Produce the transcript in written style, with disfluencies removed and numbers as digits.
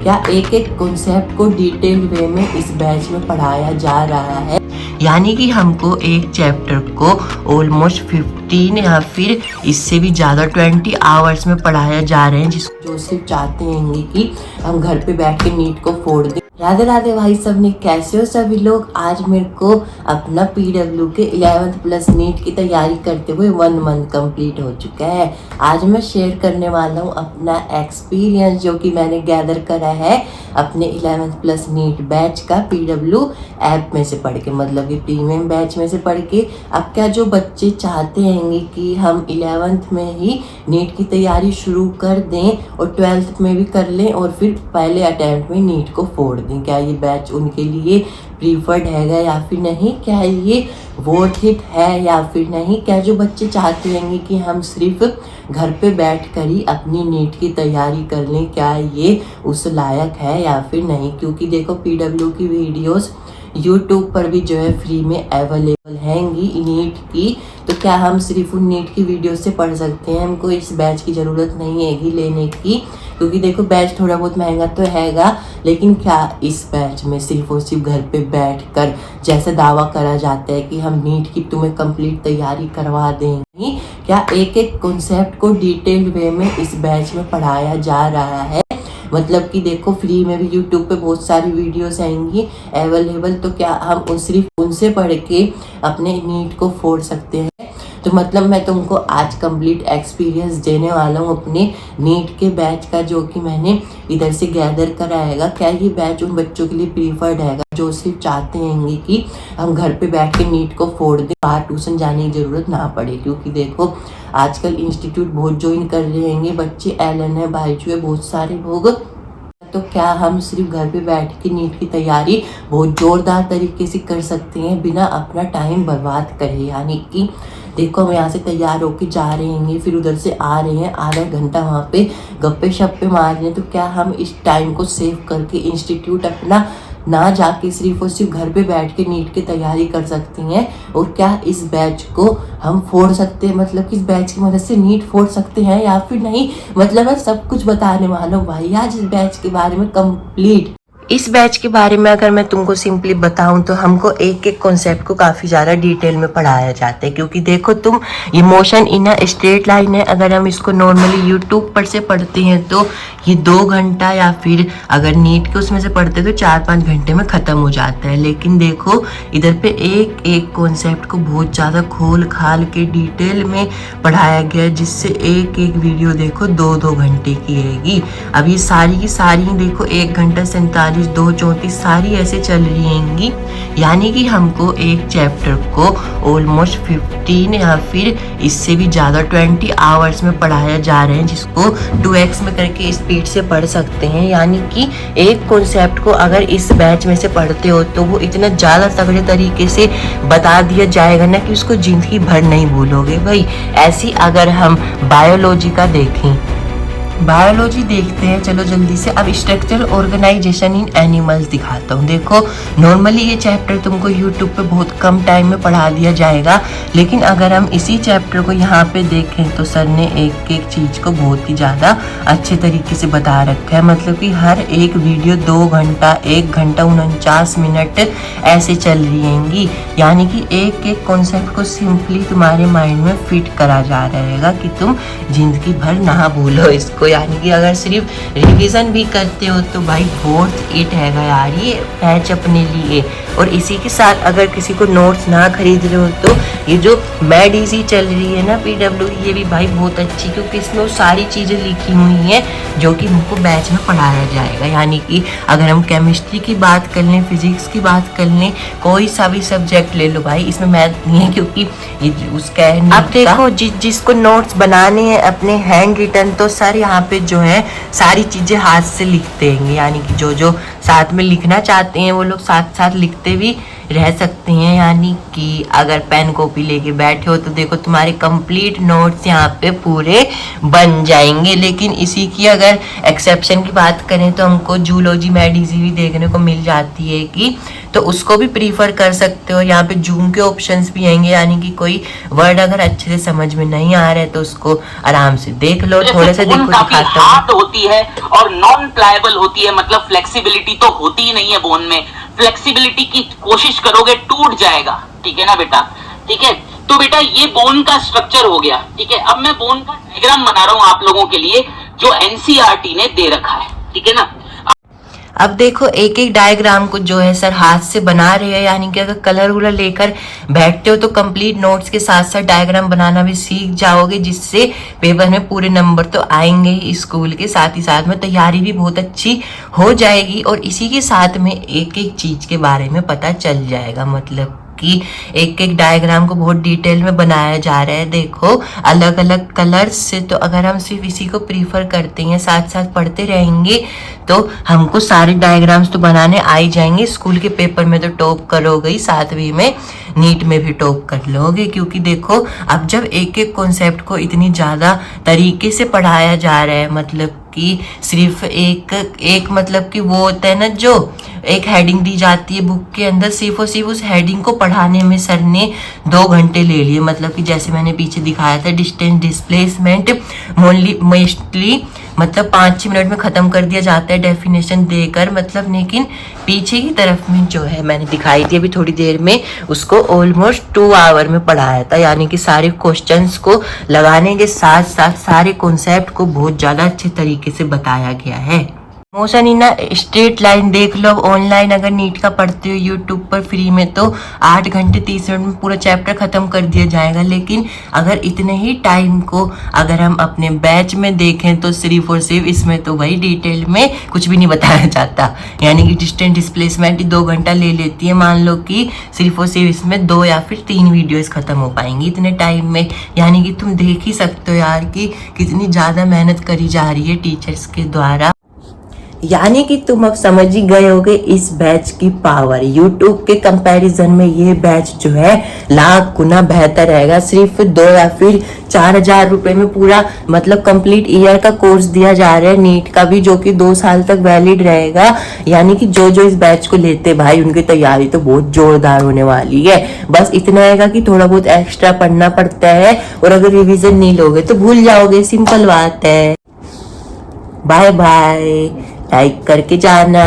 क्या एक एक कॉन्सेप्ट को डिटेल वे में इस बैच में पढ़ाया जा रहा है। यानी कि हमको एक चैप्टर को ऑलमोस्ट 15 या फिर इससे भी ज़्यादा 20 आवर्स में पढ़ाया जा रहे हैं, जिसको जो सिर्फ चाहते हैं कि हम घर पे बैठ के नीट को फोड़ दें। राधे राधे भाई सब ने, कैसे हो सभी लोग। आज मेरे को अपना PW के 11th प्लस नीट की तैयारी करते हुए 1 मंथ कंप्लीट हो चुका है। आज मैं शेयर करने वाला हूँ अपना एक्सपीरियंस जो कि मैंने गैदर करा है अपने 11th प्लस नीट बैच का PW ऐप में से पढ़ के, मतलब कि प्रीमियम बैच में से पढ़ के। अब क्या जो बच्चे चाहते हैं कि हम 11th में ही नीट की तैयारी शुरू कर दें और 12th में भी कर लें और फिर पहले अटेम्प्ट में नीट को फोड़ दें, क्या ये बैच उनके लिए प्रीफर्ड है या फिर नहीं, क्या ये वर्थ इट है या फिर नहीं। क्या जो बच्चे चाहते हैं कि हम सिर्फ घर पे बैठ कर ही अपनी नीट की तैयारी कर लें, क्या ये उस लायक है या फिर नहीं। क्योंकि देखो PW की वीडियोस YouTube पर भी जो है फ्री में अवेलेबल हैंगी नीट की, तो क्या हम सिर्फ उन नीट की वीडियो से पढ़ सकते हैं। हमको इस बैच की ज़रूरत नहीं हैगी लेने की, क्योंकि देखो बैच थोड़ा बहुत महंगा तो हैगा, लेकिन क्या इस बैच में सिर्फ और सिर्फ घर पे बैठकर जैसे दावा करा जाता है कि हम नीट की तुम्हें कंप्लीट तैयारी करवा देंगे, क्या एक एक कॉन्सेप्ट को डिटेल वे में इस बैच में पढ़ाया जा रहा है। मतलब कि देखो फ्री में भी YouTube पे बहुत सारी वीडियोस आएंगी अवेलेबल, तो क्या हम सिर्फ उनसे पढ़ के अपने नीट को फोड़ सकते हैं। तो मतलब मैं तुमको आज कंप्लीट एक्सपीरियंस देने वाला हूँ अपने नीट के बैच का, जो कि मैंने इधर से गैदर कराएगा। क्या ये बैच उन बच्चों के लिए प्रीफर्ड है जो सिर्फ चाहते हैं कि हम घर पे बैठ के नीट को फोड़ दें, बाहर ट्यूशन जाने की ज़रूरत ना पड़े। क्योंकि देखो आजकल इंस्टीट्यूट बहुत ज्वाइन कर रहे हैं बच्चे, LN है, बायजू है, बहुत सारे लोग। तो क्या हम सिर्फ घर पे बैठ के नीट की तैयारी बहुत ज़ोरदार तरीके से कर सकते हैं बिना अपना टाइम बर्बाद करे। यानी कि देखो हम यहाँ से तैयार होके जा रहे हैं, फिर उधर से आ रहे हैं, आधा घंटा वहाँ पे गप्पे शप्पे मार रहे हैं, तो क्या हम इस टाइम को सेव करके इंस्टीट्यूट अपना ना जाके सिर्फ और सिर्फ घर पे बैठ के नीट की तैयारी कर सकती हैं। और क्या इस बैच को हम फोड़ सकते हैं, मतलब कि इस बैच की मदद से नीट फोड़ सकते हैं या फिर नहीं। मतलब मैं सब कुछ बताने वाला हूँ भाई आज इस बैच के बारे में कंप्लीट। इस बैच के बारे में अगर मैं तुमको सिंपली बताऊं तो हमको एक एक कॉन्सेप्ट को काफ़ी ज़्यादा डिटेल में पढ़ाया जाता है। क्योंकि देखो तुम ये motion in a straight line है, अगर हम इसको नॉर्मली यूट्यूब पर से पढ़ते हैं तो ये 2 घंटा या फिर अगर नीट के उसमें से पढ़ते हैं तो 4-5 घंटे में ख़त्म हो जाता है। लेकिन देखो इधर पे एक एक कॉन्सेप्ट को बहुत ज़्यादा खोल खाल के डिटेल में पढ़ाया गया है, जिससे एक एक वीडियो देखो 2-2 घंटे की रहेगी। अब ये सारी की सारी देखो 1 घंटा 47, 2:34 सारी ऐसे चल रही हैंगी। यानी कि हमको एक चैप्टर को ऑलमोस्ट 15 या फिर इससे भी ज़्यादा 20 आवर्स में पढ़ाया जा रहे हैं, जिसको 2x में करके स्पीड से पढ़ सकते हैं। यानी कि एक कॉन्सेप्ट को अगर इस बैच में से पढ़ते हो तो वो इतना ज़्यादा तगड़े तरीके से बता दिया जाएगा ना कि उसको जिंदगी भर नहीं भूलोगे भाई। ऐसी अगर हम बायोलॉजी का देखें, बायोलॉजी देखते हैं, चलो जल्दी से। अब स्ट्रक्चरल ऑर्गेनाइजेशन इन एनिमल्स दिखाता हूँ। देखो नॉर्मली ये चैप्टर तुमको यूट्यूब पे बहुत कम टाइम में पढ़ा दिया जाएगा, लेकिन अगर हम इसी चैप्टर को यहाँ पे देखें तो सर ने एक एक चीज़ को बहुत ही ज़्यादा अच्छे तरीके से बता रखा है। मतलब कि हर एक वीडियो 2 घंटा 1 घंटा 49 मिनट ऐसे चल रही हैंगी। यानी कि एक एक कॉन्सेप्ट को सिंपली तुम्हारे माइंड में फिट करा जा रहेगा कि तुम जिंदगी भर ना भूलो इसको। यानी कि अगर सिर्फ रिवीजन भी करते हो तो भाई वर्थ इट हैगा यार ये बैच अपने लिए। और इसी के साथ अगर किसी को नोट्स ना खरीद रहे हो तो ये जो मैड इजी चल रही है ना PW, ये भी भाई बहुत अच्छी, क्योंकि इसमें वो सारी चीज़ें लिखी हुई हैं जो कि हमको बैच में पढ़ाया जाएगा। यानी कि अगर हम केमिस्ट्री की बात कर लें, फिजिक्स की बात कर लें, कोई सा भी सब्जेक्ट ले लो भाई, इसमें मैथ नहीं है क्योंकि ये उसका है। अब देखो जिसको नोट्स बनाने हैं अपने हैंड रिटन, तो सर यहाँ पे जो है सारी चीज़ें हाथ से लिखते हैं। यानी कि जो साथ में लिखना चाहते हैं वो लोग साथ साथ लिखते भी रह सकते हैं। यानी कि अगर पेन कॉपी लेके बैठे हो तो देखो तुम्हारे कंप्लीट नोट्स यहाँ पे पूरे बन जाएंगे। लेकिन इसी की अगर एक्सेप्शन की बात करें तो हमको जूलॉजी मैड इजी भी देखने को मिल जाती है कि तो उसको भी प्रीफर कर सकते हो। यहाँ पे जूम के ऑप्शंस भी आएंगे, यानी कि कोई वर्ड अगर अच्छे से समझ में नहीं आ रहा है तो उसको आराम से देख लो। थोड़े से देखो, काफी हार्ड होती है और नॉन प्लायबल होती है, मतलब फ्लेक्सिबिलिटी तो होती ही नहीं है बोन में। फ्लेक्सिबिलिटी की कोशिश करोगे टूट जाएगा, ठीक है ना बेटा। ठीक है, तो बेटा ये बोन का स्ट्रक्चर हो गया। ठीक है, अब मैं बोन का डायग्राम बना रहा हूं आप लोगों के लिए जो एनसीईआरटी ने दे रखा है। ठीक है ना। अब देखो एक एक डायग्राम को जो है सर हाथ से बना रहे हैं, यानी कि अगर कलर वलर लेकर बैठते हो तो कंप्लीट नोट्स के साथ साथ डायग्राम बनाना भी सीख जाओगे, जिससे पेपर में पूरे नंबर तो आएंगे ही स्कूल के साथ ही साथ में तैयारी भी बहुत अच्छी हो जाएगी। और इसी के साथ में एक एक चीज के बारे में पता चल जाएगा, मतलब कि एक एक डायग्राम को बहुत डिटेल में बनाया जा रहा है। देखो अलग अलग कलर्स से, तो अगर हम सिर्फ इसी को प्रीफर करते हैं साथ साथ पढ़ते रहेंगे तो हमको सारे डायग्राम्स तो बनाने आ ही जाएंगे। स्कूल के पेपर में तो टॉप करोगे ही, 7वीं में नीट में भी टॉप कर लोगे। क्योंकि देखो अब जब एक एक कॉन्सेप्ट को इतनी ज़्यादा तरीके से पढ़ाया जा रहा है, मतलब कि सिर्फ एक मतलब कि वो होता है ना, जो एक हेडिंग दी जाती है बुक के अंदर, सिर्फ और सिर्फ उस हेडिंग को पढ़ाने में सर ने 2 घंटे ले लिए। मतलब कि जैसे मैंने पीछे दिखाया था डिस्टेंस डिस्प्लेसमेंट मोस्टली मतलब 5-6 मिनट में ख़त्म कर दिया जाता है डेफिनेशन देकर, मतलब लेकिन पीछे की तरफ में जो है मैंने दिखाई थी अभी थोड़ी देर में, उसको ऑलमोस्ट 2 आवर में पढ़ाया था। यानी कि सारे क्वेश्चंस को लगाने के साथ साथ सारे कॉन्सेप्ट को बहुत ज़्यादा अच्छे तरीके से बताया गया है। मोशन इन स्ट्रेट लाइन देख लो। ऑनलाइन अगर नीट का पढ़ते हो यूट्यूब पर फ्री में तो 8 घंटे 30 मिनट में पूरा चैप्टर खत्म कर दिया जाएगा। लेकिन अगर इतने ही टाइम को अगर हम अपने बैच में देखें तो सिर्फ और सिर्फ इसमें तो वही डिटेल में कुछ भी नहीं बताया जाता। यानी कि डिस्टेंस डिस्प्लेसमेंट 2 घंटा ले लेती है, मान लो कि सिर्फ और सिर्फ इसमें 2 या फिर 3 वीडियोस खत्म हो पाएंगी इतने टाइम में। यानी कि तुम देख ही सकते हो यार कि कितनी ज़्यादा मेहनत करी जा रही है टीचर्स के द्वारा। यानी कि तुम अब समझ ही गए होगे इस बैच की पावर। यूट्यूब के कंपैरिजन में ये बैच जो है लाख गुना बेहतर रहेगा। सिर्फ 2 या फिर 4,000 रुपए में पूरा मतलब कंप्लीट ईयर का कोर्स दिया जा रहा है, नीट का भी, जो कि 2 साल तक वैलिड रहेगा। यानी कि जो जो इस बैच को लेते भाई उनकी तैयारी तो बहुत जोरदार होने वाली है। बस इतना है कि थोड़ा बहुत एक्स्ट्रा पढ़ना पड़ता है और अगर रिविजन नहीं लोगे तो भूल जाओगे, सिंपल बात है। बाय बाय, लाइक करके जाना।